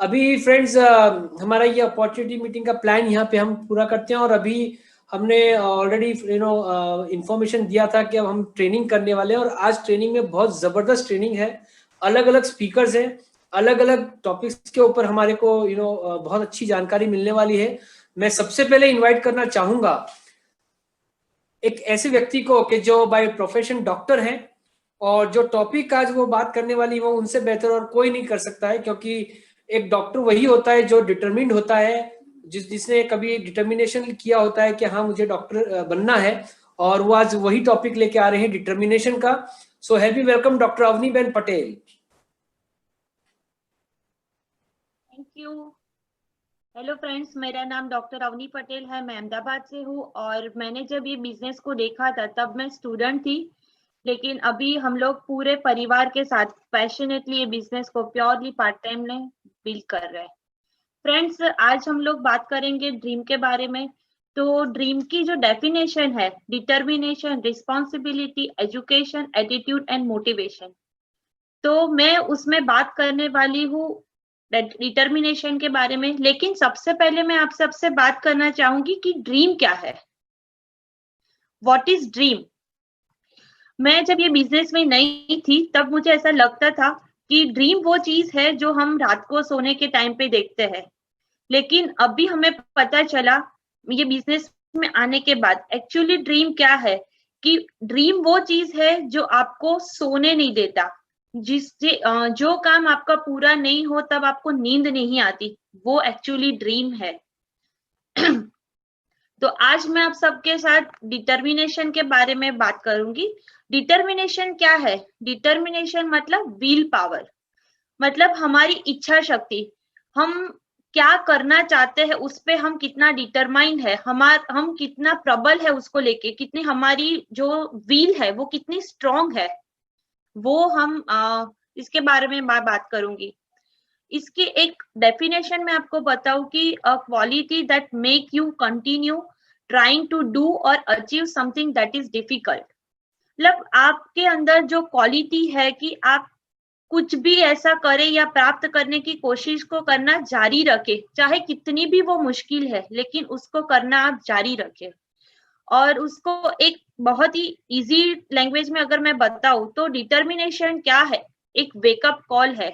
अभी फ्रेंड्स हमारा ये अपॉर्चुनिटी मीटिंग का प्लान यहाँ पे हम पूरा करते हैं और अभी हमने ऑलरेडी इंफॉर्मेशन दिया था कि अब हम ट्रेनिंग करने वाले हैं और आज ट्रेनिंग में बहुत ज़बरदस्त ट्रेनिंग है। अलग अलग स्पीकर्स हैं, अलग अलग टॉपिक्स के ऊपर हमारे को बहुत अच्छी जानकारी मिलने वाली है। मैं सबसे पहले इन्वाइट करना चाहूँगा एक ऐसे व्यक्ति को कि जो बाय प्रोफेशन डॉक्टर हैं और जो टॉपिक आज वो बात करने वाली वो उनसे बेहतर और कोई नहीं कर सकता है, क्योंकि एक डॉक्टर वही होता है जो डिटरमिन्ड होता है, जिसने कभी डिटर्मिनेशन किया होता है कि हाँ मुझे डॉक्टर बनना है, और वो आज वही टॉपिक लेके आ रहे हैं डिटर्मिनेशन का। So happy welcome doctor Avni Ben Patel. Thank you. Hello friends, मेरा नाम डॉक्टर अवनी पटेल है। मैं अहमदाबाद से हूँ और मैंने जब ये बिजनेस को देखा था तब मैं स्टूडेंट थी, लेकिन अभी हम लोग पूरे परिवार के साथ पैशनेटली ये बिजनेस को प्योरली पार्ट टाइम में बिल्ड कर रहे हैं। फ्रेंड्स, आज हम लोग बात करेंगे ड्रीम के बारे में। तो ड्रीम की जो डेफिनेशन है, determination, responsibility, education, attitude and motivation. तो मैं उसमें बात करने वाली हूँ डिटर्मिनेशन के बारे में। लेकिन सबसे पहले मैं आप सबसे बात करना चाहूंगी कि ड्रीम क्या है, व्हाट इज ड्रीम। मैं जब ये बिजनेस में नई थी तब मुझे ऐसा लगता था कि ड्रीम वो चीज है जो हम रात को सोने के टाइम पे देखते हैं, लेकिन अभी हमें पता चला ये बिजनेस में आने के बाद एक्चुअली ड्रीम क्या है, कि ड्रीम वो चीज है जो आपको सोने नहीं देता। जो काम आपका पूरा नहीं हो तब आपको नींद नहीं आती, वो एक्चुअली ड्रीम है। तो आज मैं आप सबके साथ डिटर्मिनेशन के बारे में बात करूंगी। डिटर्मिनेशन क्या है? डिटर्मिनेशन मतलब विल पावर, मतलब हमारी इच्छा शक्ति। हम क्या करना चाहते हैं उस पे हम कितना डिटरमाइंड है, हम कितना प्रबल है उसको लेके, कितनी हमारी जो विल है वो कितनी स्ट्रांग है, वो हम इसके बारे में मैं बात करूंगी। इसकी एक डेफिनेशन मैं आपको बताऊं कि a quality that make you continue trying to do और achieve something that is difficult. मतलब आपके अंदर जो क्वालिटी है कि आप कुछ भी ऐसा करें या प्राप्त करने की कोशिश को करना जारी रखे, चाहे कितनी भी वो मुश्किल है, लेकिन उसको करना आप जारी रखें। और उसको एक बहुत ही इजी लैंग्वेज में अगर मैं बताऊं तो डिटर्मिनेशन क्या है, एक वेकअप कॉल है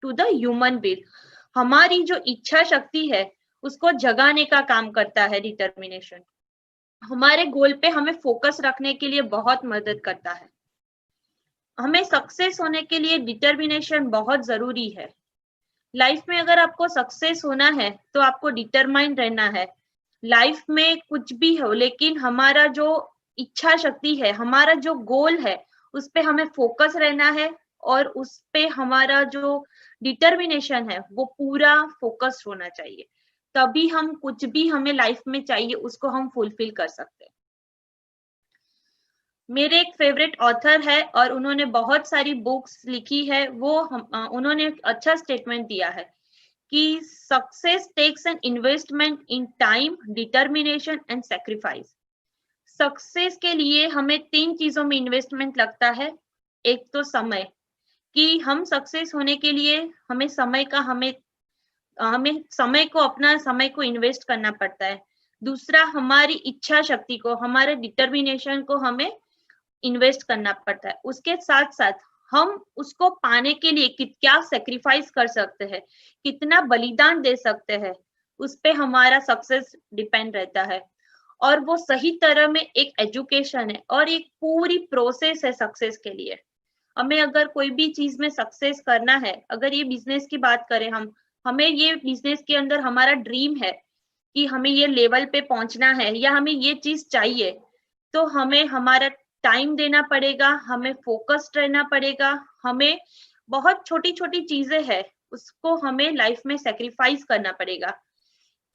टू द ह्यूमन विल। हमारी जो इच्छा शक्ति है उसको जगाने का काम करता है डिटर्मिनेशन। हमारे गोल पे हमें फोकस रखने के लिए बहुत मदद करता है। हमें सक्सेस होने के लिए डिटर्मिनेशन बहुत जरूरी है। लाइफ में अगर आपको सक्सेस होना है तो आपको डिटरमाइंड रहना है। लाइफ में कुछ भी हो, लेकिन हमारा जो इच्छा शक्ति है, हमारा जो गोल है, उस पे हमें फोकस रहना है और उस पे हमारा जो डिटर्मिनेशन है वो पूरा फोकस होना चाहिए। तभी हम कुछ भी हमें लाइफ में चाहिए उसको हम फुलफिल कर सकते हैं। मेरे एक फेवरेट ऑथर है और उन्होंने बहुत सारी बुक्स लिखी है, उन्होंने एक अच्छा स्टेटमेंट दिया है कि success takes an investment in time, determination and sacrifice. Success के लिए हमें 3 चीजों में इन्वेस्टमेंट लगता है। एक तो समय, कि हम सक्सेस होने के लिए हमें समय को, अपना समय को इन्वेस्ट करना पड़ता है। दूसरा, हमारी इच्छा शक्ति को, हमारे डिटर्मिनेशन को हमें इन्वेस्ट करना पड़ता है। उसके साथ साथ हम उसको पाने के लिए क्या सेक्रीफाइस कर सकते हैं, कितना बलिदान दे सकते हैं, उस पे हमारा सक्सेस डिपेंड रहता है। और वो सही तरह में एक एजुकेशन है और एक पूरी प्रोसेस है सक्सेस के लिए। हमें अगर कोई भी चीज में सक्सेस करना है, अगर ये बिजनेस की बात करें, हमें ये बिजनेस के अंदर हमारा ड्रीम है कि हमें ये लेवल पे पहुंचना है या हमें ये चीज चाहिए, तो हमें हमारा टाइम देना पड़ेगा, हमें फोकस्ड रहना पड़ेगा। हमें बहुत छोटी छोटी चीजें हैं उसको हमें लाइफ में सेक्रीफाइस करना पड़ेगा।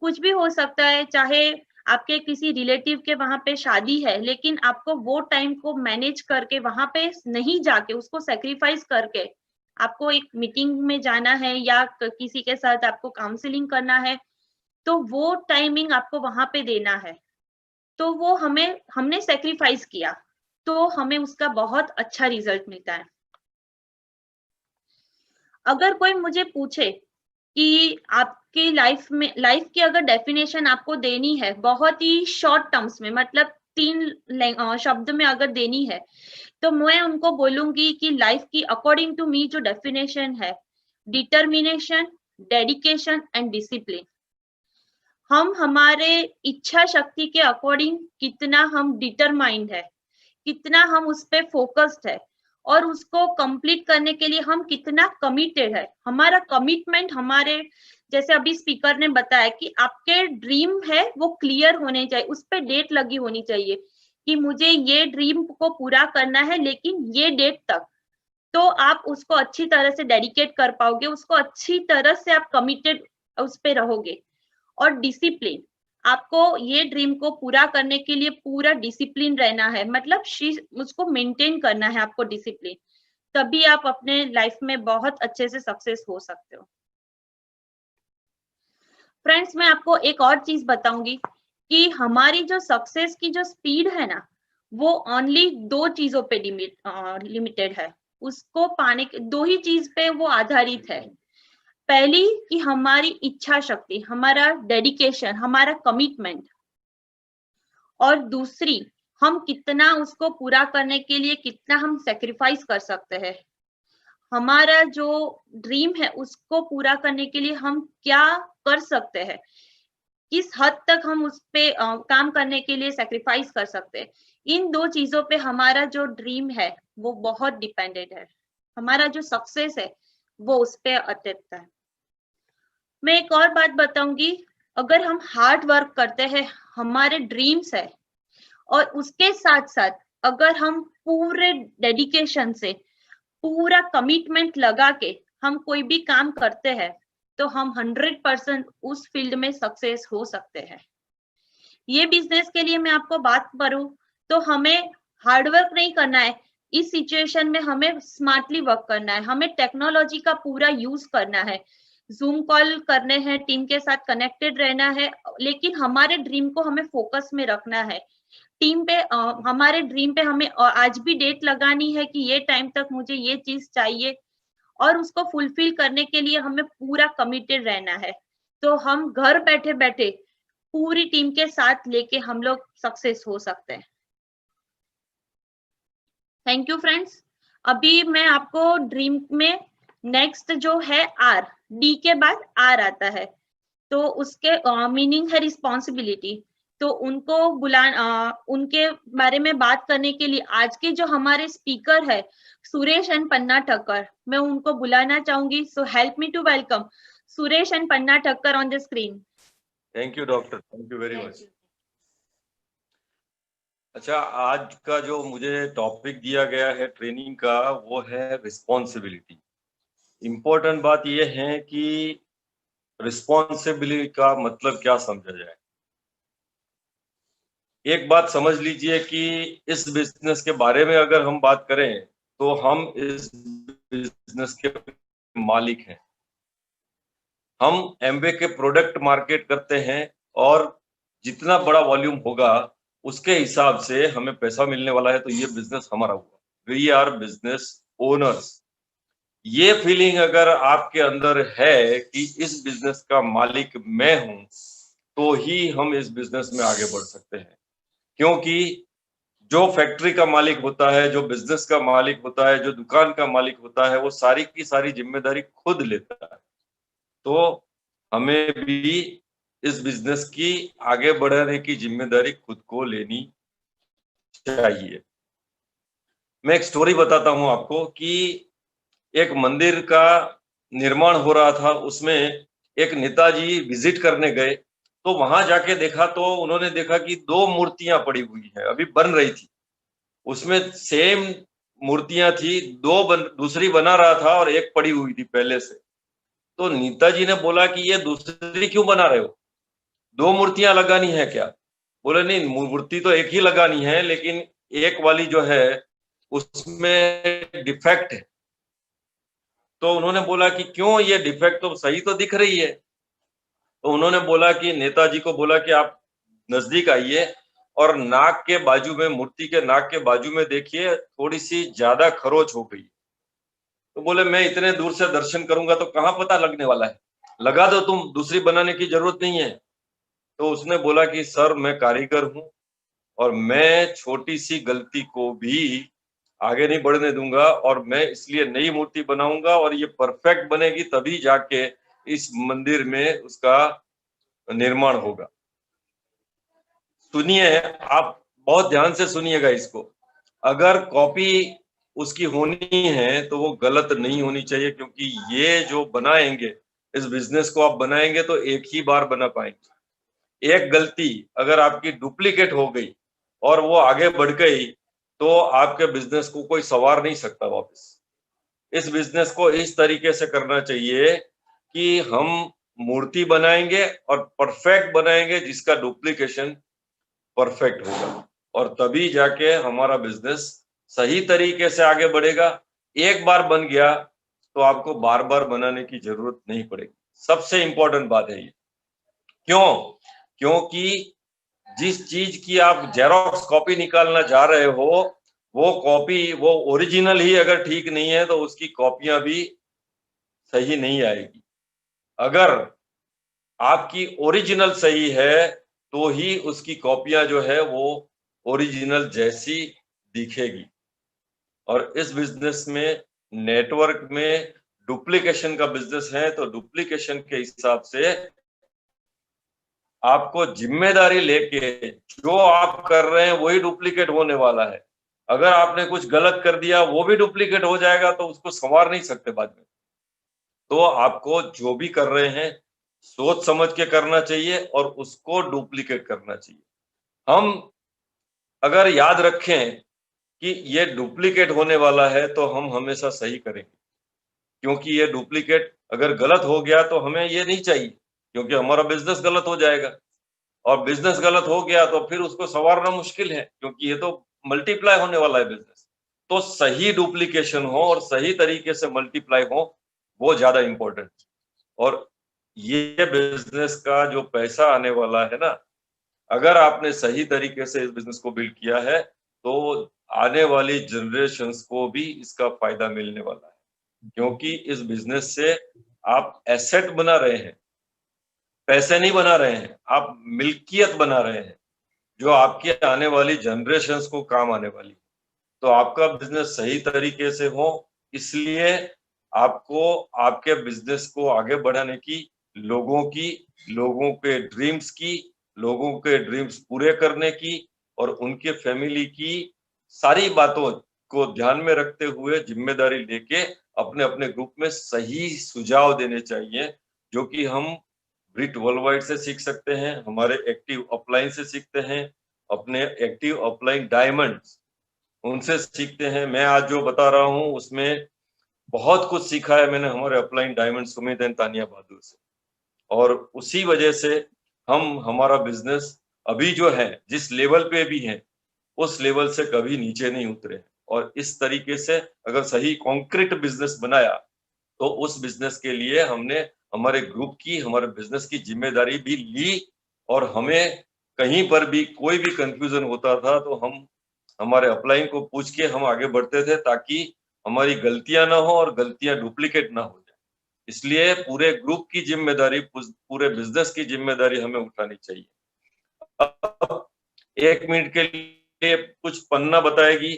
कुछ भी हो सकता है, चाहे आपके किसी रिलेटिव के वहां पे शादी है, लेकिन आपको वो टाइम को मैनेज करके वहां पे नहीं जाके, उसको सेक्रीफाइस करके आपको एक मीटिंग में जाना है या किसी के साथ आपको काउंसलिंग करना है, तो वो टाइमिंग आपको वहां पे देना है। तो वो हमने सेक्रीफाइस किया तो हमें उसका बहुत अच्छा रिजल्ट मिलता है। अगर कोई मुझे पूछे कि आपकी लाइफ की अगर डेफिनेशन आपको देनी है बहुत ही शॉर्ट टर्म्स में, मतलब 3 शब्द में अगर देनी है, तो मैं उनको बोलूंगी कि लाइफ की अकॉर्डिंग टू मी जो डेफिनेशन है, डिटर्मिनेशन, डेडिकेशन एंड डिसिप्लिन। हम हमारे इच्छा शक्ति के अकॉर्डिंग कितना हम डिटरमाइंड है, कितना हम उस पे फोकस्ड है, और उसको कंप्लीट करने के लिए हम कितना कमिटेड है। हमारा कमिटमेंट, हमारे जैसे अभी स्पीकर ने बताया कि आपके ड्रीम है वो क्लियर होने चाहिए, उस पे डेट लगी होनी चाहिए कि मुझे ये ड्रीम को पूरा करना है लेकिन ये डेट तक, तो आप उसको अच्छी तरह से डेडिकेट कर पाओगे, उसको अच्छी तरह से आप कमिटेड उस पे रहोगे। और डिसिप्लिन, आपको ये ड्रीम को पूरा करने के लिए पूरा डिसिप्लिन रहना है, मतलब उसको मेंटेन करना है आपको डिसिप्लिन, तभी आप अपने लाइफ में बहुत अच्छे से सक्सेस हो सकते हो। फ्रेंड्स, मैं आपको एक और चीज बताऊंगी कि हमारी जो सक्सेस की जो स्पीड है ना, वो ओनली 2 चीजों पे लिमिटेड है। उसको पाने के 2 ही चीज पे वो आधारित है। पहली कि हमारी इच्छा शक्ति, हमारा डेडिकेशन, हमारा कमिटमेंट, और दूसरी हम कितना उसको पूरा करने के लिए कितना हम सेक्रीफाइस कर सकते हैं। हमारा जो ड्रीम है उसको पूरा करने के लिए हम क्या कर सकते हैं, किस हद तक हम उस पे काम करने के लिए सेक्रीफाइस कर सकते हैं। इन 2 चीजों पे हमारा जो ड्रीम है वो बहुत डिपेंडेंट है, हमारा जो सक्सेस है वो उस पे अटकता है। मैं एक और बात बताऊंगी, अगर हम हार्ड वर्क करते हैं, हमारे ड्रीम्स है, और उसके साथ साथ अगर हम पूरे डेडिकेशन से, पूरा कमिटमेंट लगा के हम कोई भी काम करते हैं, तो हम 100% उस फील्ड में सक्सेस हो सकते हैं। ये बिजनेस के लिए मैं आपको बात करूं तो हमें हार्डवर्क नहीं करना है, इस सिचुएशन में हमें स्मार्टली वर्क करना है, हमें टेक्नोलॉजी का पूरा यूज करना है, जूम कॉल करने हैं, टीम के साथ कनेक्टेड रहना है, लेकिन हमारे ड्रीम को हमें फोकस में रखना है। टीम पे हमारे ड्रीम पे हमें आज भी डेट लगानी है कि ये टाइम तक मुझे ये चीज चाहिए, और उसको फुलफिल करने के लिए हमें पूरा कमिटेड रहना है। तो हम घर बैठे बैठे पूरी टीम के साथ लेके हम लोग सक्सेस हो सकते हैं। Thank you friends. अभी मैं आपको ड्रीम में नेक्स्ट जो है आर, डी के बाद आर आता है, तो उसके मीनिंग है रिस्पॉन्सिबिलिटी। तो उनको उनके बारे में बात करने के लिए आज के जो हमारे स्पीकर है सुरेश एंड पन्ना ठक्कर, मैं उनको बुलाना चाहूंगी। So help me to welcome Suresh and Panna Thakkar on the screen. Thank you doctor, thank you very much. अच्छा, आज का जो मुझे टॉपिक दिया गया है ट्रेनिंग का वो है रिस्पॉन्सिबिलिटी। इम्पोर्टेंट बात ये है कि रिस्पॉन्सिबिलिटी का मतलब क्या समझा जाए। एक बात समझ लीजिए कि इस बिजनेस के बारे में अगर हम बात करें तो हम इस बिजनेस के मालिक हैं। हम एमवे के प्रोडक्ट मार्केट करते हैं और जितना बड़ा वॉल्यूम होगा उसके हिसाब से हमें पैसा मिलने वाला है, तो ये बिजनेस हमारा हुआ। We are business owners. ये फीलिंग अगर आपके अंदर है कि इस बिजनेस का मालिक मैं हूं, तो ही हम इस बिजनेस में आगे बढ़ सकते हैं। क्योंकि जो फैक्ट्री का मालिक होता है, जो बिजनेस का मालिक होता है, जो दुकान का मालिक होता है, वो सारी की सारी जिम्मेदारी खुद लेता है। तो हमें भी इस बिजनेस की आगे बढ़ाने की जिम्मेदारी खुद को लेनी चाहिए। मैं एक स्टोरी बताता हूं आपको कि एक मंदिर का निर्माण हो रहा था, उसमें एक नेताजी विजिट करने गए। तो वहां जाके देखा तो उन्होंने देखा कि 2 मूर्तियां पड़ी हुई है, अभी बन रही थी। उसमें सेम मूर्तियां थी, दूसरी बना रहा था और एक पड़ी हुई थी पहले से। तो नेताजी ने बोला कि ये दूसरी क्यों बना रहे हो, 2 मूर्तियां लगानी है क्या? बोले नहीं, मूर्ति तो एक ही लगानी है, लेकिन एक वाली जो है उसमें डिफेक्ट है। तो उन्होंने बोला कि क्यों, ये डिफेक्ट तो सही तो दिख रही है। तो उन्होंने बोला कि नेताजी को बोला कि आप नजदीक आइए और नाक के बाजू में, मूर्ति के नाक के बाजू में देखिए, थोड़ी सी ज्यादा खरोच हो गई। तो बोले मैं इतने दूर से दर्शन करूंगा तो कहाँ पता लगने वाला है, लगा दो तुम, दूसरी बनाने की जरूरत नहीं है। तो उसने बोला कि सर मैं कारीगर हूं और मैं छोटी सी गलती को भी आगे नहीं बढ़ने दूंगा, और मैं इसलिए नई मूर्ति बनाऊंगा और ये परफेक्ट बनेगी, तभी जाके इस मंदिर में उसका निर्माण होगा। सुनिए, आप बहुत ध्यान से सुनिएगा इसको। अगर कॉपी उसकी होनी है तो वो गलत नहीं होनी चाहिए, क्योंकि ये जो बनाएंगे, इस बिजनेस को आप बनाएंगे तो एक ही बार बना पाएंगे। एक गलती अगर आपकी डुप्लीकेट हो गई और वो आगे बढ़ गई तो आपके बिजनेस को कोई संवार नहीं सकता वापस। इस बिजनेस को इस तरीके से करना चाहिए कि हम मूर्ति बनाएंगे और परफेक्ट बनाएंगे, जिसका डुप्लीकेशन परफेक्ट होगा, और तभी जाके हमारा बिजनेस सही तरीके से आगे बढ़ेगा। एक बार बन गया तो आपको बार बार बनाने की जरूरत नहीं पड़ेगी। सबसे इंपॉर्टेंट बात है ये। क्यों? क्योंकि जिस चीज की आप जेरोक्स कॉपी निकालना जा रहे हो, वो कॉपी, वो ओरिजिनल ही अगर ठीक नहीं है तो उसकी कॉपियां भी सही नहीं आएगी। अगर आपकी ओरिजिनल सही है तो ही उसकी कॉपियां जो है वो ओरिजिनल जैसी दिखेगी। और इस बिजनेस में, नेटवर्क में डुप्लीकेशन का बिजनेस है, तो डुप्लीकेशन के हिसाब से आपको जिम्मेदारी लेके जो आप कर रहे हैं वही डुप्लीकेट होने वाला है। अगर आपने कुछ गलत कर दिया वो भी डुप्लीकेट हो जाएगा, तो उसको संवार नहीं सकते बाद में। तो आपको जो भी कर रहे हैं सोच समझ के करना चाहिए और उसको डुप्लीकेट करना चाहिए। हम अगर याद रखें कि ये डुप्लीकेट होने वाला है तो हम हमेशा सही करेंगे, क्योंकि ये डुप्लीकेट अगर गलत हो गया तो हमें ये नहीं चाहिए, क्योंकि हमारा बिजनेस गलत हो जाएगा। और बिजनेस गलत हो गया तो फिर उसको संवारना मुश्किल है, क्योंकि ये तो मल्टीप्लाई होने वाला है बिजनेस। तो सही डुप्लीकेशन हो और सही तरीके से मल्टीप्लाई हो, वो ज्यादा इंपॉर्टेंट। और ये बिजनेस का जो पैसा आने वाला है ना, अगर आपने सही तरीके से इस बिजनेस को बिल्ड किया है तो आने वाली जनरेशंस को भी इसका फायदा मिलने वाला है, क्योंकि इस बिजनेस से आप एसेट बना रहे हैं, पैसे नहीं बना रहे हैं, आप मिल्कियत बना रहे हैं जो आपके आने वाली जनरेशंस को काम आने वाली। तो आपका बिजनेस सही तरीके से हो, इसलिए आपको आपके बिजनेस को आगे बढ़ाने की, लोगों के ड्रीम्स पूरे करने की और उनके फैमिली की सारी बातों को ध्यान में रखते हुए जिम्मेदारी लेके अपने अपने ग्रुप में सही सुझाव देने चाहिए, जो कि हम ब्रिट वर्ल्ड वाइड से सीख सकते हैं, हमारे एक्टिव अपलाइन से सीखते हैं, अपने एक्टिव अपलाइन डायमंड्स उनसे सीखते हैं। मैं आज जो बता रहा हूँ उसमें बहुत कुछ सीखा है मैंने हमारे upline diamond Sumit and Tania Bahadur से, और उसी वजह से हम हमारा बिजनेस अभी जो है जिस लेवल पे भी है उस लेवल से कभी नीचे नहीं उतरे। और इस तरीके से अगर सही कॉन्क्रीट बिजनेस बनाया तो उस बिजनेस के लिए हमने हमारे ग्रुप की, हमारे बिजनेस की जिम्मेदारी भी ली, और हमें कहीं पर भी कोई भी कंफ्यूजन होता था तो हम हमारे अपलाइन को पूछ के हम आगे बढ़ते थे, ताकि हमारी गलतियां ना हो और गलतियां डुप्लीकेट ना हो जाए। इसलिए पूरे ग्रुप की जिम्मेदारी, पूरे बिजनेस की जिम्मेदारी हमें उठानी चाहिए। अब 1 मिनट के लिए कुछ पन्ना बताएगी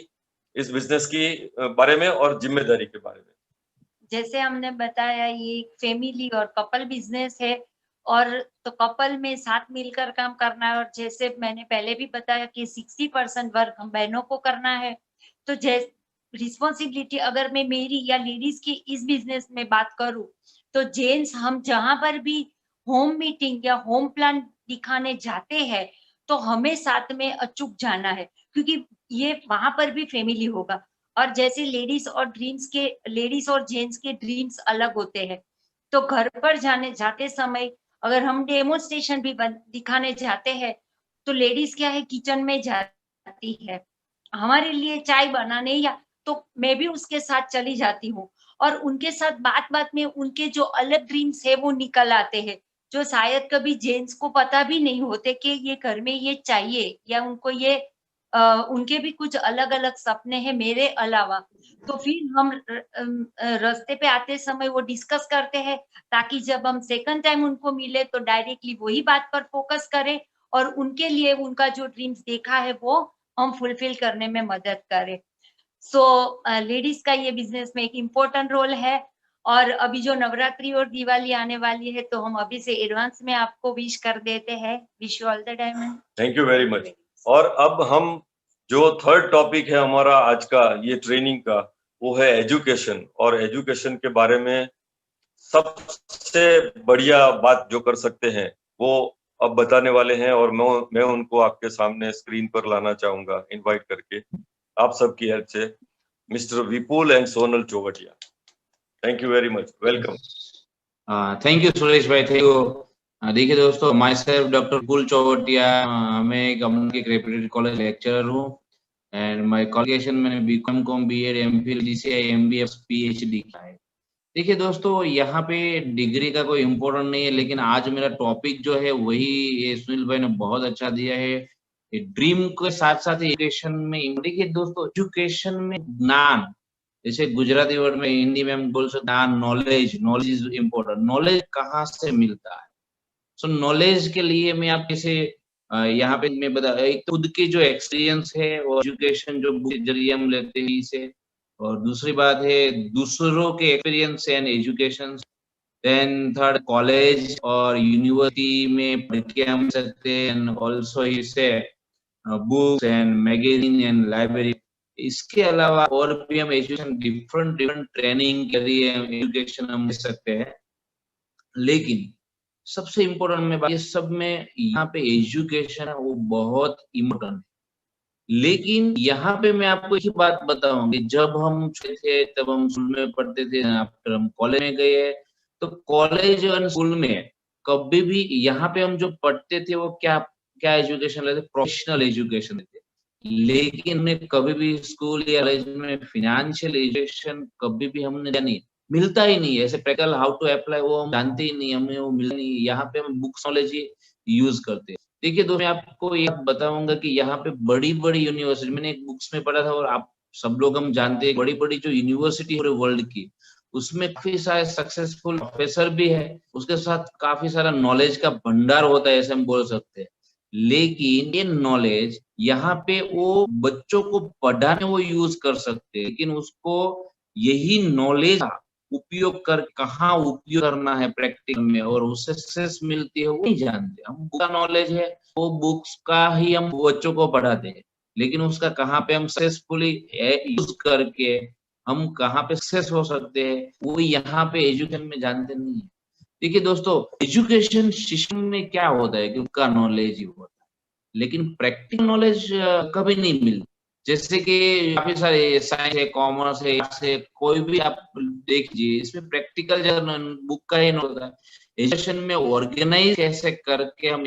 इस बिजनेस की बारे में और जिम्मेदारी के बारे में। जैसे हमने बताया ये फैमिली और कपल बिजनेस है, और तो कपल में साथ मिलकर काम करना है। और जैसे मैंने पहले भी बताया कि 60% वर्क हम बहनों को करना है। तो जैसे रिस्पॉन्सिबिलिटी अगर मैं मेरी या लेडीज की इस बिजनेस में बात करूं, तो जेंट्स हम जहां पर भी होम मीटिंग या होम प्लान दिखाने जाते हैं तो हमें साथ में अचूक जाना है, क्योंकि ये वहां पर भी फैमिली होगा। और जैसे लेडीज और जेंट्स के ड्रीम्स अलग होते हैं, तो घर पर जाते समय अगर हम डेमोन्स्ट्रेशन भी दिखाने जाते हैं तो लेडीज क्या है, किचन में जाती है हमारे लिए चाय बनाने, या तो मैं भी उसके साथ चली जाती हूँ। और उनके साथ बात बात में उनके जो अलग ड्रीम्स है वो निकल आते हैं, जो शायद कभी जेंट्स को पता भी नहीं होते कि ये घर में ये चाहिए या उनको ये उनके भी कुछ अलग अलग सपने हैं मेरे अलावा, तो फिर हम रास्ते पे आते समय वो डिस्कस करते हैं, ताकि जब हम सेकंड टाइम उनको मिले तो डायरेक्टली वही बात पर फोकस करें और उनके लिए उनका जो ड्रीम्स देखा है वो हम फुलफिल करने में मदद करें। सो लेडीज का ये बिजनेस में एक इम्पोर्टेंट रोल है। और अभी जो नवरात्रि और दिवाली आने वाली है, तो हम अभी से एडवांस में आपको विश कर देते हैं। Wish you all the diamond. Thank you very much. और अब हम जो थर्ड टॉपिक है हमारा आज का ये ट्रेनिंग का, वो है एजुकेशन। और एजुकेशन के बारे में सबसे बढ़िया बात जो कर सकते हैं वो अब बताने वाले हैं, और मैं उनको आपके सामने स्क्रीन पर लाना चाहूंगा इनवाइट करके आप सबकी हेल्प से, mister Vipul and Sonal Chauvatiya. Thank you very much, welcome. Thank you Suresh bhai, thank you. देखिए दोस्तों, माई सेल्फ डॉक्टर विपुल चौवटिया, मैं गवर्नमेंट के रेपुटेड कॉलेज लेक्चरर हूँ एंड माय क्वालिफिकेशन मैंने BCom, BEd, MPhil, DCI, MBA, PhD किया है। देखिए दोस्तों, यहाँ पे डिग्री का कोई इम्पोर्टेंट नहीं है, लेकिन आज मेरा टॉपिक जो है वही ये सुनील भाई ने बहुत अच्छा दिया है। ड्रीम के साथ साथ एजुकेशन में, देखिए दोस्तों, एजुकेशन में ज्ञान, जैसे गुजराती वर्ड में, हिंदी में हम बोल सकते हैं knowledge, knowledge is important. Knowledge कहाँ से मिलता है? सो नॉलेज के लिए मैं आप जैसे यहाँ पे मैं बता, एक खुद की जो एक्सपीरियंस है और एजुकेशन जो बुक के जरिए हम लेते हैं इसे, और दूसरी बात है दूसरों के experience and education. Then third, college और यूनिवर्सिटी में पढ़ के हम सकते हैं, ऑल्सो इसे books and magazine and library. इसके अलावा और भी हम एजुकेशन डिफरेंट ट्रेनिंग के लिए एजुकेशन हम ले सकते हैं। लेकिन सबसे इम्पोर्टेंट में बात, ये सब में यहाँ पे एजुकेशन है वो बहुत इम्पोर्टेंट है। लेकिन यहाँ पे मैं आपको एक ही बात बताऊंगी, जब हम छोटे थे तब हम स्कूल में पढ़ते थे, फिर हम कॉलेज में गए, तो कॉलेज और स्कूल में कभी भी यहाँ पे हम जो पढ़ते थे वो क्या क्या एजुकेशन लेते? प्रोफेशनल एजुकेशन लेते। लेकिन हमने कभी भी स्कूल या कॉलेज में फिनेंशियल एजुकेशन कभी भी हमने नहीं, मिलता ही नहीं है। ऐसे प्रैक्टिकल हाउ टू अप्लाई वो हम जानते ही नहीं, हमें वो मिलता नहीं। यहाँ पे हम बुक्स नॉलेज ही यूज करते हैं। देखिए दोस्तों, मैं आपको ये बताऊंगा कि यहाँ पे बड़ी बड़ी यूनिवर्सिटी, मैंने एक बुक्स में पढ़ा था और आप सब लोग हम जानते हैं, बड़ी बड़ी जो यूनिवर्सिटी पूरे वर्ल्ड की, उसमें काफी सारे सक्सेसफुल प्रोफेसर भी है, उसके साथ काफी सारा नॉलेज का भंडार होता है, ऐसे हम बोल सकते हैं। लेकिन ये नॉलेज यहाँ पे वो बच्चों को पढ़ाने वो यूज कर सकते हैं, लेकिन उसको यही नॉलेज उपयोग कर कहाँ उपयोग करना है प्रैक्टिकल में और उससे सक्सेस मिलती है वो नहीं जानते। हम बुक का नॉलेज है, वो बुक्स का ही हम बच्चों को पढ़ाते हैं, लेकिन उसका कहाँ पे हम सक्सेसफुली यूज करके हम कहाँ पे सक्सेस हो सकते हैं वो यहाँ पे एजुकेशन में जानते नहीं है। देखिए दोस्तों, एजुकेशन सिस्टम में क्या होता है कि उसका नॉलेज ही होता है, लेकिन प्रैक्टिकल नॉलेज कभी नहीं मिलती। जैसे कि काफी सारे साइंस है, कॉमर्स है, आर्ट्स है, कोई भी आप देखिए, इसमें प्रैक्टिकल बुक का ही होता है। एजुकेशन में ऑर्गेनाइज कैसे करके हम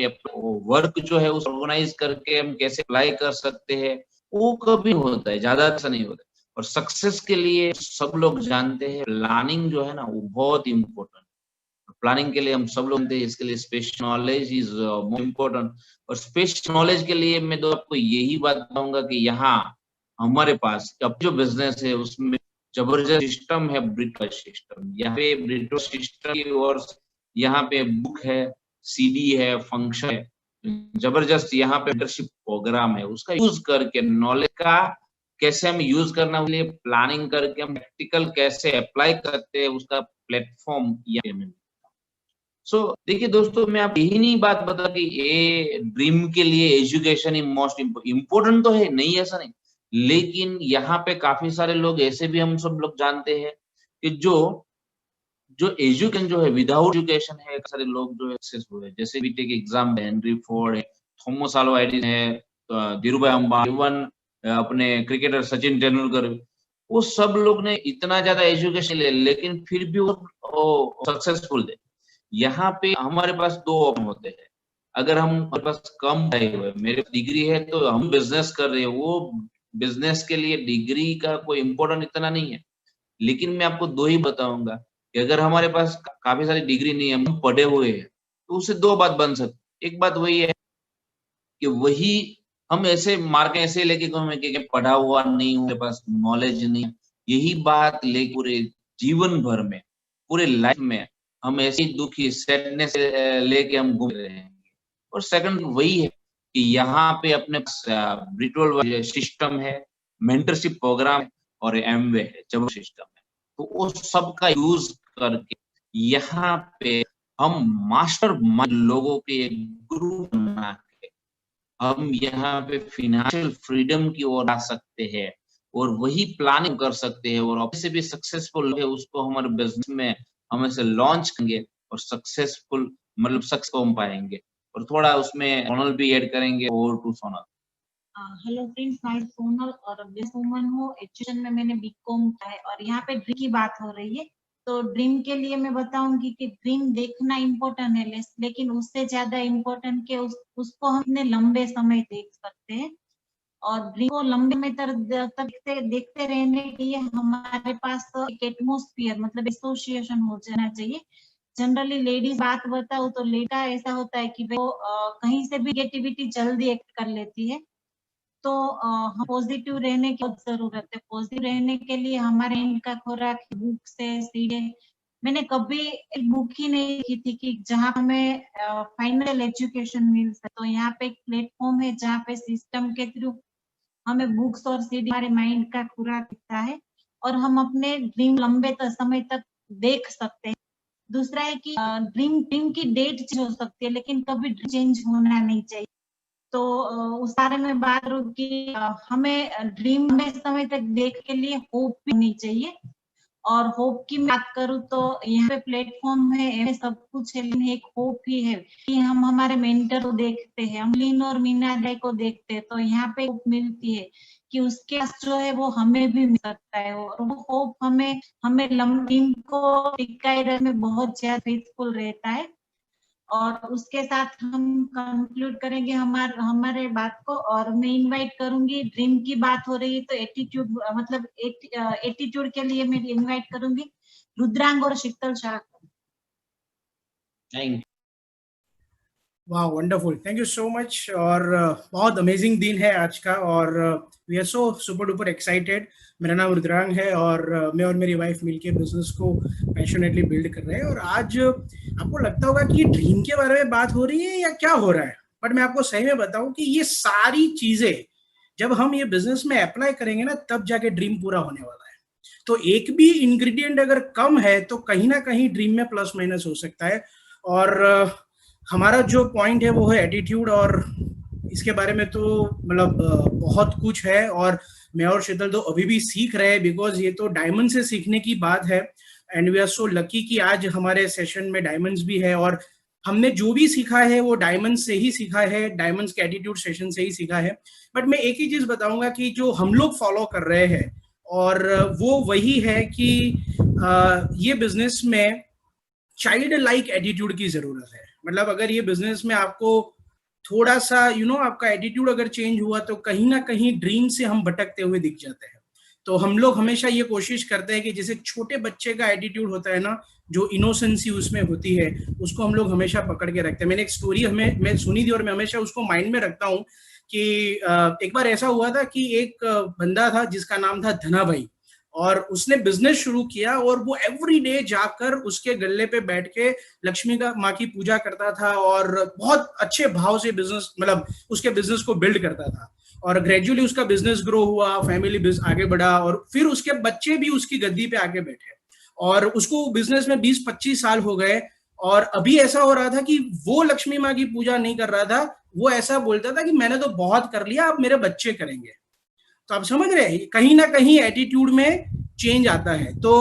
वर्क जो है उस ऑर्गेनाइज करके हम कैसे अप्लाई कर सकते हैं, वो कभी होता है, ज्यादा अच्छा नहीं होता। और सक्सेस के लिए सब लोग जानते हैं, प्लानिंग जो है ना वो बहुत इम्पोर्टेंट। प्लानिंग के लिए हम सब लोग जानते हैं, इसके लिए special knowledge is more important. और स्पेशल नॉलेज के लिए मैं तो आपको यही बात बताऊंगा कि यहाँ हमारे पास अब जो बिजनेस है उसमें जबरदस्त सिस्टम है, ब्रिटो सिस्टम। यहाँ पे ब्रिटो सिस्टम की और यहाँ पे बुक है, सीडी है, फंक्शन है, जबरदस्त यहाँ पे लीडरशिप प्रोग्राम है। उसका यूज करके नॉलेज का कैसे हम यूज करना, लिए प्लानिंग करके हम प्रैक्टिकल कैसे अप्लाई करते हैं, उसका प्लेटफॉर्म यहाँ। सो देखिए दोस्तों, मैं आप यही नहीं बात बता कि ये ड्रीम के लिए एजुकेशन ही मोस्ट इम्पोर्टेंट तो है, नहीं ऐसा नहीं, लेकिन यहाँ पे काफी सारे लोग ऐसे भी हम सब लोग जानते हैं कि जो एजुकेशन जो है, विदाउट एजुकेशन है, सारे लोग जो सक्सेसफुल है। जैसे भी टेक एग्जाम, हेनरी फोर्ड है, थॉमस अल्वा एडिसन है, धीरूभाई अंबानी, इवन अपने क्रिकेटर सचिन तेंदुलकर, वो सब लोग ने इतना ज्यादा एजुकेशन ले, लेकिन फिर भी वो सक्सेसफुल है। यहाँ पे हमारे पास दो ऑप्शन होते हैं। अगर हमारे पास कम पढ़ाई हुए, मेरे डिग्री है तो हम बिजनेस कर रहे हैं, वो बिजनेस के लिए डिग्री का कोई इम्पोर्टेंट इतना नहीं है। लेकिन मैं आपको दो ही बताऊंगा कि अगर हमारे पास काफी सारी डिग्री नहीं है, हम पढ़े हुए हैं, तो उससे दो बात बन सकती। एक बात वही है कि वही हम ऐसे मार्क ऐसे लेके कि पढ़ा हुआ नहीं हूँ, मेरे पास नॉलेज नहीं, यही बात लेके पूरे जीवन भर में, पूरे लाइफ में हम ऐसी दुखी सैडनेस लेके हम घूम रहे हैं। और सेकंड वही है कि यहाँ पे अपने ब्रिटोल सिस्टम है, मेंटरशिप प्रोग्राम है और एमवे है, जब सिस्टम है, तो उस सब का यूज करके यहाँ पे हम मास्टर माइंड लोगों के एक ग्रुप बना के हम यहाँ पे फाइनेंशियल फ्रीडम की ओर आ सकते हैं और वही प्लानिंग कर सकते हैं, और ऑफिस से भी सक्सेसफुल है उसको हमारे बिजनेस में हम ऐसे लॉन्च करेंगे और सक्सेसफुल मतलब सक्सेस हो पाएंगे। और थोड़ा उसमें सोनल भी ऐड करेंगे। और टू सोनल। हेलो फ्रेंड्स, मैं सोनल और बिजनेस वूमन हूँ। एजुकेशन में मैंने बीकॉम किया है और यहाँ पे ड्रीम की बात हो रही है, तो ड्रीम के लिए मैं बताऊंगी कि ड्रीम देखना इम्पोर्टेंट है, लेकिन उससे ज्यादा इम्पोर्टेंट के उसको हम इतने लंबे समय देख सकते हैं। और ड्रीम को लंबे समय तक देखते रहने के लिए हमारे पास तो एक एटमोस्फियर मतलब एसोसिएशन हो जाना चाहिए। जनरली लेडीज बात बताऊं तो लेडीज ऐसा होता है कि वो कहीं से भी नेगेटिविटी जल्दी एक्ट कर लेती है, तो हम पॉजिटिव रहने की बहुत जरूरत है। पॉजिटिव रहने के लिए हमारे इनका खुराक बुक से सीधे, मैंने कभी एक बुक ही नहीं लिखी थी कि जहाँ हमें फाइनल एजुकेशन मिल सके। तो यहाँ पे एक प्लेटफॉर्म है जहाँ पे सिस्टम के थ्रू हमें बुक्स और सीडी हमारे माइंड का खुराक मिलता है और हम अपने ड्रीम लंबे समय तक देख सकते हैं। दूसरा है कि ड्रीम की डेट चेंज हो सकती है, लेकिन कभी चेंज होना नहीं चाहिए। तो उस बारे में बात करूं कि हमें ड्रीम में समय तक देख के लिए होप भी होनी चाहिए। और होप की बात करूं तो यहाँ पे प्लेटफॉर्म है, सब कुछ है, लेकिन एक होप ही है कि हम हमारे मेंटर को देखते हैं, हम लीन और मीना दाई को देखते हैं, तो यहाँ पे होप मिलती है कि उसके पास जो है वो हमें भी मिल सकता है। और वो होप हमें लंबी को टिकाए रखने में बहुत ज्यादा फेथफुल रहता है। और उसके साथ हम कंक्लूड करेंगे हमारे बात को। और मैं इनवाइट करूंगी, ड्रीम की बात हो रही है तो एटीट्यूड मतलब एटीट्यूड के लिए मैं इनवाइट करूंगी रुद्रांग और शीतल शाह को। Thank you. वाह, wonderful, thank you so much. और बहुत अमेजिंग दिन है आज का और we are so super duper excited. मेरा नाम रुद्रांग है और मैं और मेरी वाइफ मिलकर बिजनेस को पैशनेटली बिल्ड कर रहे हैं। और आज आपको लगता होगा कि ड्रीम के बारे में बात हो रही है या क्या हो रहा है, बट मैं आपको सही में बताऊं कि ये सारी चीजें जब हम ये बिजनेस में अप्लाई करेंगे ना, तब जाके ड्रीम पूरा होने वाला है। तो एक भी इंग्रेडिएंट अगर कम है तो कहीं ना कहीं ड्रीम में प्लस माइनस हो सकता है। और हमारा जो पॉइंट है वो है एटीट्यूड, और इसके बारे में तो मतलब बहुत कुछ है। और मैं और शीतल तो अभी भी सीख रहे हैं, बिकॉज ये तो डायमंड से सीखने की बात है। And we are so lucky कि आज हमारे सेशन में डायमंड्स भी है, और हमने जो भी सीखा है वो डायमंड से ही सीखा है, डायमंड्स के एटीट्यूड सेशन से ही सीखा है। बट मैं एक ही चीज बताऊंगा कि जो हम लोग फॉलो कर रहे हैं और वो वही है कि ये बिजनेस में चाइल्ड लाइक एटीट्यूड की जरूरत है। मतलब अगर ये बिजनेस में आपको थोड़ा सा आपका एटीट्यूड अगर चेंज हुआ तो कहीं ना कहीं ड्रीम से हम भटकते हुए दिख जाते हैं। तो हम लोग हमेशा ये कोशिश करते हैं कि जैसे छोटे बच्चे का एटीट्यूड होता है ना, जो इनोसेंसी उसमें होती है, उसको हम लोग हमेशा पकड़ के रखते हैं। मैंने एक स्टोरी मैं सुनी थी और मैं हमेशा उसको माइंड में रखता हूँ कि एक बार ऐसा हुआ था कि एक बंदा था जिसका नाम था धना भाई, और उसने बिजनेस शुरू किया और वो एवरी डे जाकर उसके गल्ले पे बैठ के लक्ष्मी का माँ की पूजा करता था और बहुत अच्छे भाव से बिजनेस मतलब उसके बिजनेस को बिल्ड करता था। और ग्रेजुअली उसका बिजनेस ग्रो हुआ, फैमिली आगे बढ़ा, और फिर उसके बच्चे भी उसकी गद्दी पे आके बैठे और उसको बिजनेस में 20-25 साल हो गए। और अभी ऐसा हो रहा था कि वो लक्ष्मी माँ की पूजा नहीं कर रहा था, वो ऐसा बोलता था कि मैंने तो बहुत कर लिया, अब मेरे बच्चे करेंगे। तो आप समझ रहे हैं, कहीं ना कहीं एटीट्यूड में चेंज आता है। तो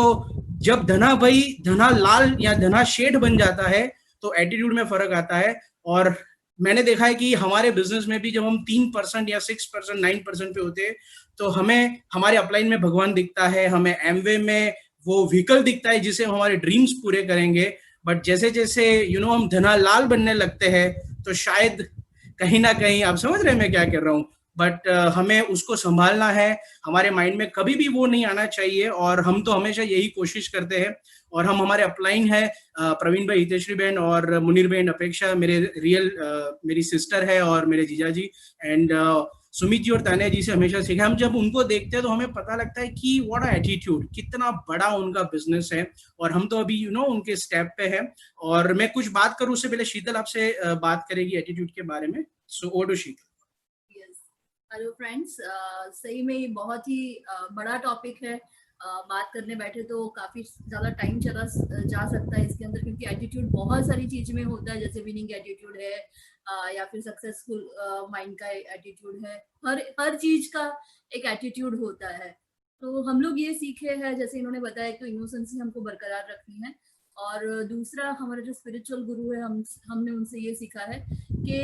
जब धना भाई धना लाल या धना शेठ बन जाता है तो एटीट्यूड में फर्क आता है। और मैंने देखा है कि हमारे बिजनेस में भी जब हम 3% या 6%, 9% पे होते हैं तो हमें हमारे अपलाइन में भगवान दिखता है, हमें एमवे में वो व्हीकल दिखता है जिसे हम हमारे ड्रीम्स पूरे करेंगे। बट जैसे जैसे हम धना लाल बनने लगते हैं तो शायद कहीं ना कहीं, आप समझ रहे हैं मैं क्या कर रहा हूँ, बट हमें उसको संभालना है, हमारे माइंड में कभी भी वो नहीं आना चाहिए। और हम तो हमेशा यही कोशिश करते हैं। और हम हमारे अपलाइन है प्रवीण भाई, हितेश्री बहन और मुनीर बहन, अपेक्षा मेरे मेरी सिस्टर है और मेरे जीजा जी, एंड सुमित जी और तानिया जी से हमेशा सीखा। हम जब उनको देखते हैं तो हमें पता लगता है कि व्हाट अ एटीट्यूड, कितना बड़ा उनका बिजनेस है। और हम तो अभी उनके स्टेप पे है। और मैं कुछ बात करूं उससे पहले शीतल आपसे बात करेगी एटीट्यूड के बारे में। So over to Sheetal. Hello friends, सही में ये बहुत ही बड़ा टॉपिक है। बात करने बैठे तो काफी ज्यादा टाइम चला जा सकता है इसके अंदर, क्योंकि एटीट्यूड बहुत सारी चीज में होता है, जैसे विनिंग एटीट्यूड है या फिर सक्सेसफुल माइंड का एटीट्यूड है। हर चीज का एक एटीट्यूड होता है। तो हम लोग ये सीखे हैं, जैसे इन्होंने बताया, तो इनोसेंसी हमको बरकरार रखनी है। और दूसरा, हमारे जो स्पिरिचुअल गुरु है, हमने उनसे ये सीखा है कि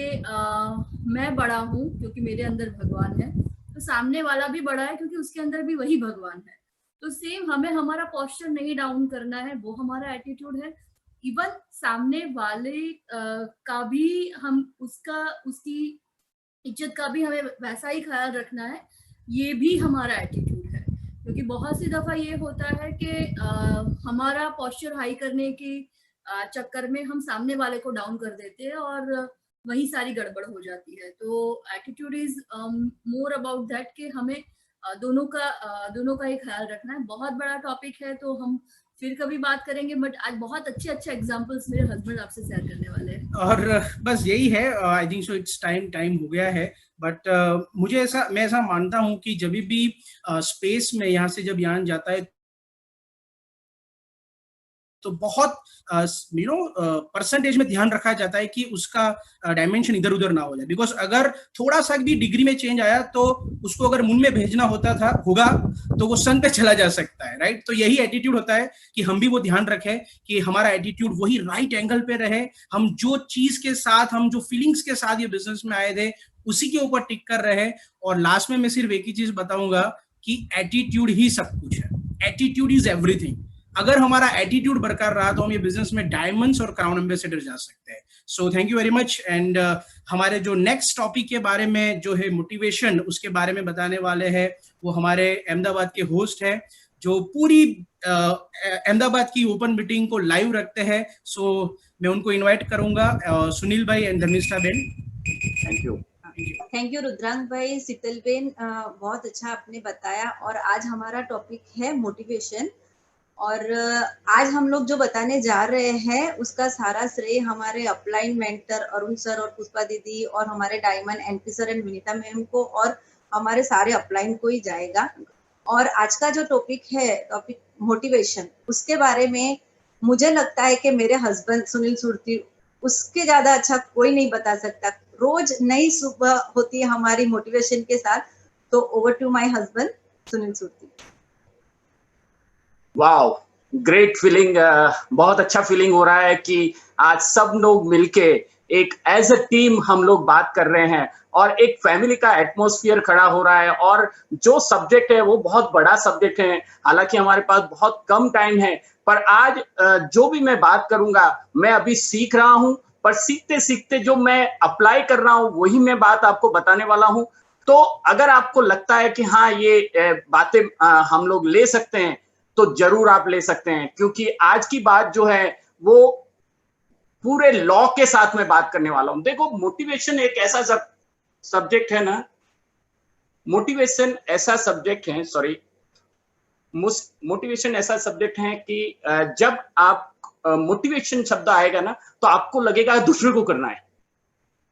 मैं बड़ा हूँ क्योंकि मेरे अंदर भगवान है, तो सामने वाला भी बड़ा है क्योंकि उसके अंदर भी वही भगवान है। तो सेम हमें हमारा पोस्चर नहीं डाउन करना है, वो हमारा एटीट्यूड है। इवन सामने वाले का भी हम उसकी इज्जत का भी हमें वैसा ही ख्याल रखना है, ये भी हमारा एटीट्यूड है। क्योंकि बहुत सी दफा ये होता है कि हमारा पोस्चर हाई करने के चक्कर में हम सामने वाले को डाउन कर देते हैं और वही सारी गड़बड़ हो जाती है। तो attitude is more about that कि हमें दोनों का ही ख्याल रखना है। बहुत बड़ा टॉपिक है, तो हम फिर कभी बात करेंगे, बट आज बहुत अच्छे एग्जांपल्स मेरे हस्बैंड आपसे शेयर करने वाले हैं। और बस यही है, I think so it's time हो गया है। बट मैं ऐसा मानता हूं कि जब भी स्पेस में यहाँ से जब यान जाता है तो बहुत परसेंटेज में ध्यान रखा जाता है कि उसका डायमेंशन इधर उधर ना हो जाए। बिकॉज अगर थोड़ा सा भी डिग्री में चेंज आया तो उसको अगर मून में भेजना होगा तो वो सन पे चला जा सकता है, राइट। तो यही एटीट्यूड होता है कि हम भी वो ध्यान रखें कि हमारा एटीट्यूड वही राइट एंगल पे रहे। हम जो चीज के साथ, हम जो फीलिंग्स के साथ ये बिजनेस में आए थे, उसी के ऊपर टिक कर रहे। और लास्ट में मैं सिर्फ एक ही चीज बताऊंगा कि एटीट्यूड ही सब कुछ है। Attitude is everything. अगर हमारा एटीट्यूड बरकरार रहा तो हम ये बिजनेस में डायमंड्स और क्राउन एम्बेसडर जा सकते हैं। So thank you very much. And हमारे जो नेक्स्ट टॉपिक के बारे में जो है मोटिवेशन, उसके बारे में बताने वाले हैं वो हमारे अहमदाबाद के होस्ट है, जो पूरी अहमदाबाद की ओपन मीटिंग को लाइव रखते हैं। सो मैं उनको इन्वाइट करूंगा, Sunil bhai and Dharmishtha ben. Thank you Rudrang bhai, Sheetal Ben, बहुत अच्छा आपने बताया। और आज हमारा टॉपिक है मोटिवेशन। और आज हम लोग जो बताने जा रहे हैं उसका सारा श्रेय हमारे अपलाइन मेंटर अरुण सर और पुष्पा दीदी और हमारे diamond NP sir and Vinita ma'am को और हमारे सारे अपलाइन को ही जाएगा। और आज का जो टॉपिक मोटिवेशन, उसके बारे में मुझे लगता है कि मेरे हस्बैंड सुनील सुरती, उसके ज्यादा अच्छा कोई नहीं बता सकता। रोज नई सुबह होती है हमारी मोटिवेशन के साथ। तो over to my husband Sunil Surti. Wow, great feeling, बहुत अच्छा फीलिंग हो रहा है कि आज सब लोग मिलके एक एज अ टीम हम लोग बात कर रहे हैं और एक फैमिली का एटमॉस्फेयर खड़ा हो रहा है। और जो सब्जेक्ट है वो बहुत बड़ा सब्जेक्ट है, हालांकि हमारे पास बहुत कम टाइम है, पर आज जो भी मैं बात करूंगा मैं अभी सीख रहा हूं, पर सीखते सीखते जो मैं अप्लाई कर रहा हूं वही मैं बात आपको बताने वाला हूं। तो अगर आपको लगता है कि हाँ ये बातें हम लोग ले सकते हैं तो जरूर आप ले सकते हैं, क्योंकि आज की बात जो है वो पूरे लॉ के साथ में बात करने वाला हूं। देखो, मोटिवेशन एक ऐसा सब्जेक्ट है ना, मोटिवेशन ऐसा सब्जेक्ट है कि जब आप मोटिवेशन शब्द आएगा ना तो आपको लगेगा दूसरे को करना है,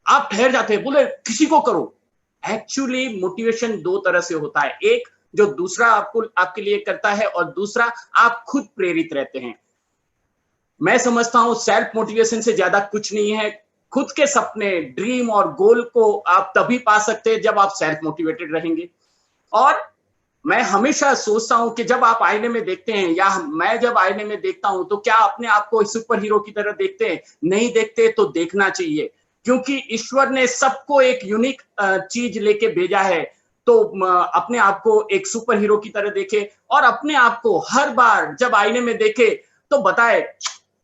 आप ठहर जाते हैं, बोले किसी को करो। एक्चुअली मोटिवेशन दो तरह से होता है, एक जो दूसरा आपके लिए करता है और दूसरा आप खुद प्रेरित रहते हैं। मैं समझता हूं सेल्फ मोटिवेशन से ज्यादा कुछ नहीं है। खुद के सपने, ड्रीम और गोल को आप तभी पा सकते हैं जब आप सेल्फ मोटिवेटेड रहेंगे। और मैं हमेशा सोचता हूं कि जब आप आईने में देखते हैं या मैं जब आईने में देखता हूं तो क्या अपने आप को सुपर हीरो की तरह देखते हैं? नहीं देखते तो देखना चाहिए, क्योंकि ईश्वर ने सबको एक यूनिक चीज लेके भेजा है। तो अपने आप को एक सुपर हीरो की तरह देखे और अपने आप को हर बार जब आईने में देखे तो बताए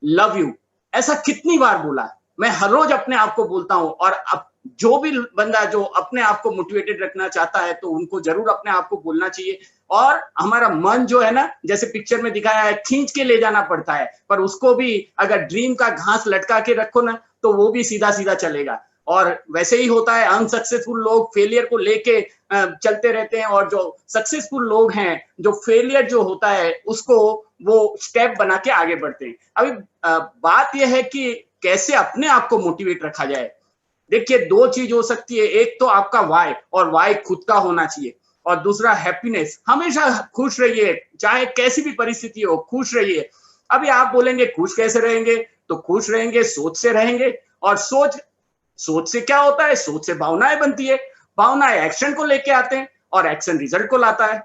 लव यू। ऐसा कितनी बार बोला? मैं हर रोज अपने आप को बोलता हूं, और अब जो भी बंदा जो अपने आप को मोटिवेटेड रखना चाहता है तो उनको जरूर अपने आप को बोलना चाहिए। और हमारा मन जो है ना, जैसे पिक्चर में दिखाया है, खींच के ले जाना पड़ता है, पर उसको भी अगर ड्रीम का घास लटका के रखो ना तो वो भी सीधा सीधा चलेगा। और वैसे ही होता है, अनसक्सेसफुल लोग फेलियर को लेके चलते रहते हैं, और जो सक्सेसफुल लोग हैं जो फेलियर जो होता है उसको वो स्टेप बना के आगे बढ़ते हैं। अभी बात यह है कि कैसे अपने आप को मोटिवेट रखा जाए। देखिए, दो चीज हो सकती है, एक तो आपका वाई, और वाई खुद का होना चाहिए, और दूसरा हैप्पीनेस। हमेशा खुश रहिए, चाहे कैसी भी परिस्थिति हो, खुश रहिए। अभी आप बोलेंगे खुश कैसे रहेंगे, तो खुश रहेंगे सोच से रहेंगे, और सोच से क्या होता है, सोच से भावनाएं बनती है, भावनाएं एक्शन को लेके आते हैं, और एक्शन रिजल्ट को लाता है।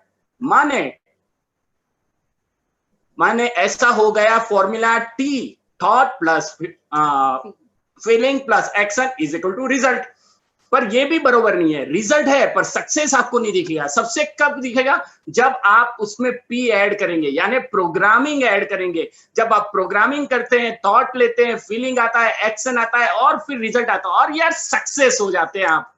माने ऐसा हो गया formula T, thought plus feeling plus action is equal to result. पर ये भी बरोबर नहीं है, रिजल्ट है पर सक्सेस आपको नहीं दिखेगा। सबसे कब दिखेगा, जब आप उसमें पी ऐड करेंगे, यानी प्रोग्रामिंग ऐड करेंगे। जब आप प्रोग्रामिंग करते हैं, थॉट लेते हैं, फीलिंग आता है, एक्शन आता है, और फिर रिजल्ट आता है, और यार सक्सेस हो जाते हैं आप।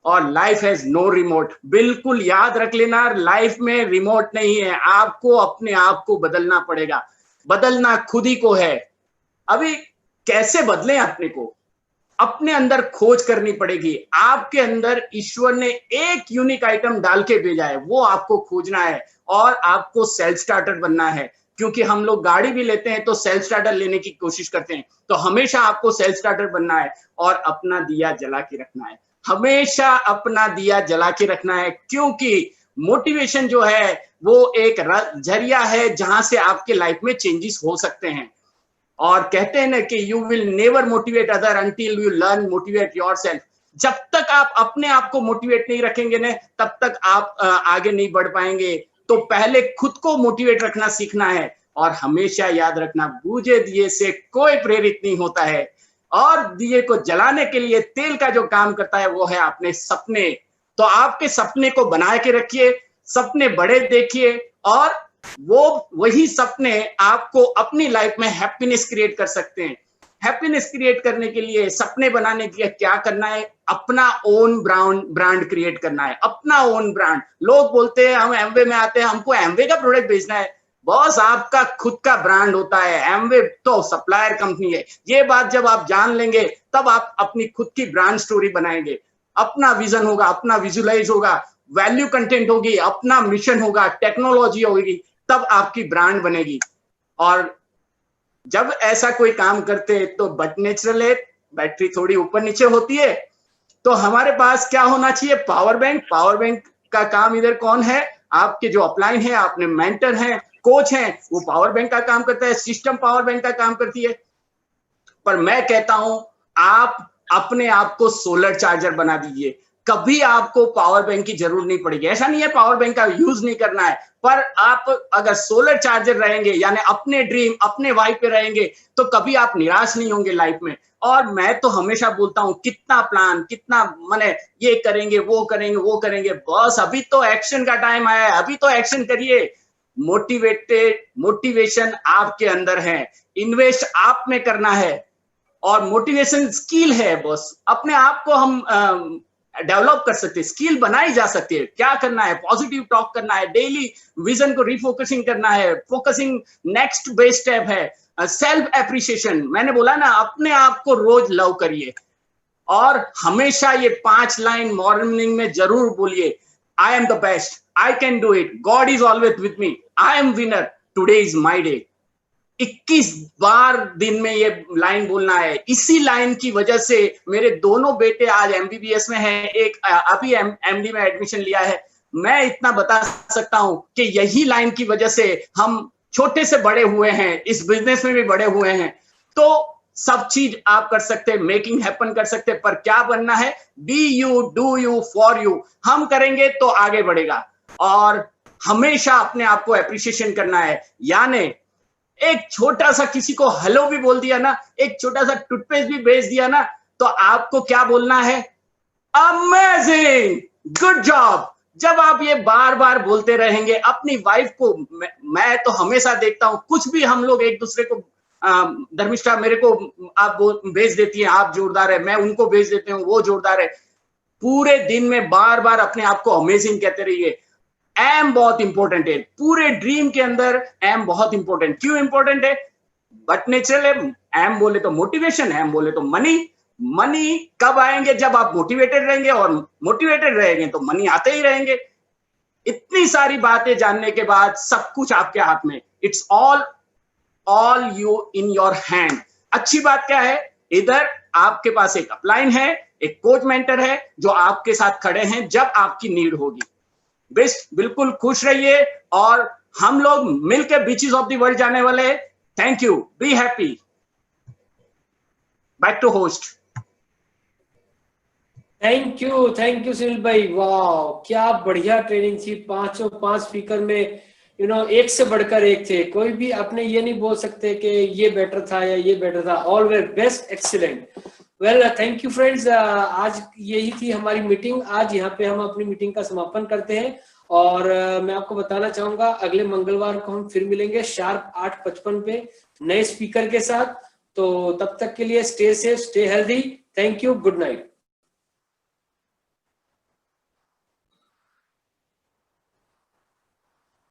और लाइफ हैज नो रिमोट, बिल्कुल याद रख लेना, लाइफ में रिमोट नहीं है। आपको अपने आप को बदलना पड़ेगा, बदलना खुद ही को है। अभी कैसे बदलें अपने को, अपने अंदर खोज करनी पड़ेगी। आपके अंदर ईश्वर ने एक यूनिक आइटम डाल के भेजा है, वो आपको खोजना है, और आपको सेल्फ स्टार्टर बनना है। क्योंकि हम लोग गाड़ी भी लेते हैं तो सेल्फ स्टार्टर लेने की कोशिश करते हैं, तो हमेशा आपको सेल्फ स्टार्टर बनना है और अपना दिया जला के रखना है। हमेशा अपना दिया जला के रखना है, क्योंकि मोटिवेशन जो है वो एक जरिया है जहां से आपके लाइफ में चेंजेस हो सकते हैं। और कहते हैं ना कि you will never motivate other until you learn motivate yourself. जब तक आप अपने आप को मोटिवेट नहीं रखेंगे ना, तब तक आप आगे नहीं बढ़ पाएंगे। तो पहले खुद को मोटिवेट रखना सीखना है, और हमेशा याद रखना, बुझे दिए से कोई प्रेरित नहीं होता है, और दिए को जलाने के लिए तेल का जो काम करता है वो है अपने सपने। तो आपके सपने को बना के रखिए, सपने बड़े देखिए, और वही सपने आपको अपनी लाइफ में हैप्पीनेस क्रिएट कर सकते हैं। हैप्पीनेस क्रिएट करने के लिए, सपने बनाने के लिए क्या करना है, अपना ओन ब्रांड क्रिएट करना है, अपना ओन ब्रांड। लोग बोलते हैं हम एमवे में आते हैं, हमको एमवे का प्रोडक्ट बेचना है। बॉस, आपका खुद का ब्रांड होता है, एमवे तो सप्लायर कंपनी है। ये बात जब आप जान लेंगे तब आप अपनी खुद की ब्रांड स्टोरी बनाएंगे। अपना विजन होगा, अपना विजुअलाइज होगा, वैल्यू कंटेंट होगी, अपना मिशन होगा, टेक्नोलॉजी होगी, तब आपकी ब्रांड बनेगी। और जब ऐसा कोई काम करते हैं तो बट नेचुरल है, बैटरी थोड़ी ऊपर नीचे होती है, तो हमारे पास क्या होना चाहिए, पावर बैंक। पावर बैंक का काम इधर कौन है, आपके जो अपलाइन है, आपने मेंटर हैं, कोच हैं, वो पावर बैंक का काम करता है, सिस्टम पावर बैंक का काम करती है। पर मैं कहता हूं, आप अपने आप को सोलर चार्जर बना दीजिए। कभी आपको पावर बैंक की जरूरत नहीं पड़ेगी। ऐसा नहीं है पावर बैंक का यूज नहीं करना है, पर आप अगर सोलर चार्जर रहेंगे, यानी अपने ड्रीम, अपने वाइब पे रहेंगे, तो कभी आप निराश नहीं होंगे लाइफ में। और मैं तो हमेशा बोलता हूं, कितना प्लान, कितना माने ये करेंगे, वो करेंगे, वो करेंगे। बस अभी तो एक्शन का टाइम आया है, अभी तो एक्शन करिए। मोटिवेशन आपके अंदर है, इन्वेस्ट आप में करना है, और मोटिवेशन स्किल है। बस अपने आप को हम डेवलप कर सकते हैं, स्किल बनाई जा सकती है। क्या करना है, पॉजिटिव टॉक करना है, डेली विजन को रिफोकसिंग करना है, फोकसिंग नेक्स्ट बेस्ट स्टेप है, सेल्फ एप्रिसिएशन। मैंने बोला ना, अपने आप को रोज लव करिए, और हमेशा ये 5 लाइन मॉर्निंग में जरूर बोलिए, I am the best, I can do it, God is always with me, I am winner, today is my day. 21 बार दिन में ये लाइन बोलना है। इसी लाइन की वजह से मेरे दोनों बेटे आज एमबीबीएस में हैं, एक अभी एमडी में एडमिशन लिया है। मैं इतना बता सकता हूं कि यही लाइन की वजह से हम छोटे से बड़े हुए हैं, इस बिजनेस में भी बड़े हुए हैं। तो सब चीज आप कर सकते हैं, मेकिंग हैपन कर सकते हैं, पर क्या बनना है, be you, do you, for you. हम करेंगे तो आगे बढ़ेगा, और हमेशा अपने आप को एप्रिसिएशन करना है। यानी एक छोटा सा किसी को हेलो भी बोल दिया ना, एक छोटा सा टूथपेस्ट भी बेच दिया ना, तो आपको क्या बोलना है, अमेजिंग, गुड जॉब। जब आप ये बार बार बोलते रहेंगे अपनी वाइफ को, मैं तो हमेशा देखता हूं, कुछ भी हम लोग एक दूसरे को धर्मिष्ठा मेरे को आप भेज देती है, आप जोरदार है, मैं उनको भेज देती हूँ, वो जोरदार है। पूरे दिन में बार बार अपने आप को अमेजिंग कहते रहिए। एम बहुत इंपॉर्टेंट है, पूरे ड्रीम के अंदर एम बहुत इंपॉर्टेंट। क्यों इंपॉर्टेंट है? बट नेचुरल है। एम बोले तो मोटिवेशन, एम बोले तो मनी। मनी कब आएंगे? जब आप मोटिवेटेड रहेंगे, और मोटिवेटेड रहेंगे तो मनी आते ही रहेंगे। इतनी सारी बातें जानने के बाद सब कुछ आपके हाथ में, it's all you in your hand. अच्छी बात क्या है? इधर आपके पास एक अपलाइन है, एक कोच मेंटर है जो आपके साथ खड़े हैं जब आपकी नीड होगी। बेस्ट, बिल्कुल खुश रहिए, और हम लोग मिलकर बीचेस ऑफ द वर्ल्ड जाने वाले हैं। Thank you, be happy. Back to host. Thank you Sunil भाई। वाह, क्या बढ़िया ट्रेनिंग थी। 5 स्पीकर में एक से बढ़कर एक थे। कोई भी अपने ये नहीं बोल सकते कि ये बेटर था या ये बेटर था। All where best, excellent. Well, thank you friends. आज यही थी हमारी मीटिंग। आज यहाँ पे हम अपनी मीटिंग का समापन करते हैं, और मैं आपको बताना चाहूंगा अगले मंगलवार को हम फिर मिलेंगे शार्प 8:55 पे नए स्पीकर के साथ। तो तब तक के लिए stay safe, stay healthy. Thank you, good night.